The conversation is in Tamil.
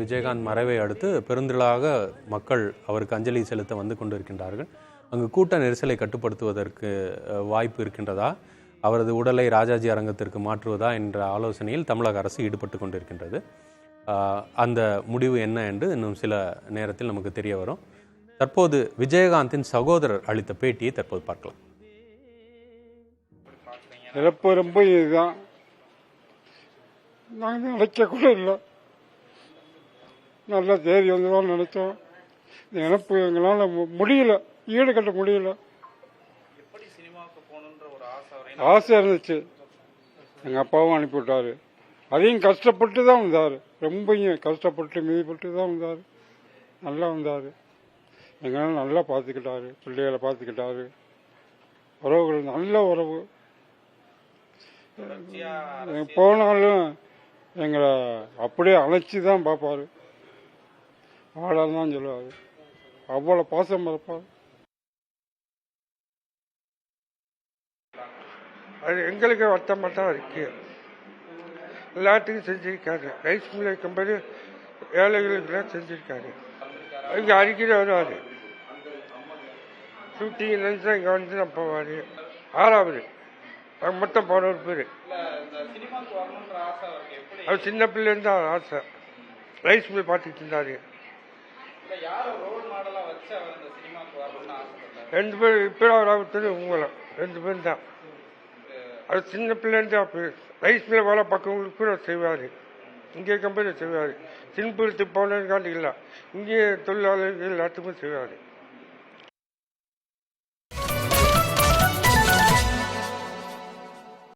விஜயகாந்த் மறைவை அடுத்து பெருந்திரளாக மக்கள் அவருக்கு அஞ்சலி செலுத்த வந்து கொண்டிருக்கின்றார்கள். அங்கு கூட்ட நெரிசலை கட்டுப்படுத்துவதற்கு வாய்ப்பு இருக்கின்றதா, அவரது உடலை ராஜாஜி அரங்கத்திற்கு மாற்றுவதா என்ற ஆலோசனையில் தமிழக அரசு ஈடுபட்டு கொண்டிருக்கின்றது. அந்த முடிவு என்ன என்று இன்னும் சில நேரத்தில் நமக்கு தெரிய வரும். தற்போது விஜயகாந்தின் சகோதரர் அளித்த பேட்டியை தற்போது பார்க்கலாம். இழப்பு ரொம்ப இதுதான், நாங்கள் நினைக்க கூட இல்லை. நல்ல தேதி வந்துதான் நினைச்சோம். இந்த இழப்பு எங்களால் முடியல, ஈடுகட்ட முடியல. ஆசை இருந்துச்சு, எங்கள் அப்பாவும் அனுப்பிவிட்டாரு. அதையும் கஷ்டப்பட்டு தான் வந்தார், ரொம்பவும் கஷ்டப்பட்டு மீதிப்பட்டு தான் வந்தார். நல்லா வந்தார், எங்களால் நல்லா பார்த்துக்கிட்டாரு, பிள்ளைகளை பார்த்துக்கிட்டாரு. உறவுகள் நல்ல உறவு. போனாலும் எங்களை அப்படியே அழைச்சி தான் பார்ப்பாரு, ஆளான்னு தான் சொல்லுவார். அவ்வளோ பாசம் பார்ப்பார். அது எங்களுக்கு வருத்தமாக தான் இருக்கு. எல்லாத்துக்கும் செஞ்சிருக்காரு. ரைஸ் மில் கம்பெனி ஏழைகளுக்கெல்லாம் செஞ்சிருக்காரு. இங்கே அடிக்கடி வருவார், ஷூட்டிங் நினைச்சா இங்கே வந்து நான் போவார். 6வது மொத்தம் 11 பேர். அது சின்ன பிள்ளைன்னு தான் ஆசை. ரைஸ் மில் பார்த்துட்டு இருந்தாரு. 2 பேர் இப்போ அவர் உங்களை 2 பேர் தான். அது சின்ன பிள்ளைன்னு தான் ரைஸ் மில் வேலை பக்கவங்களுக்கு கூட செய்வார். இங்கே கம்பெனி செய்வார். சின்பிடித்து போனதுக்காண்டி இல்லை, இங்கே தொழிலாளர்கள் எல்லாத்துக்கும் செய்வார்.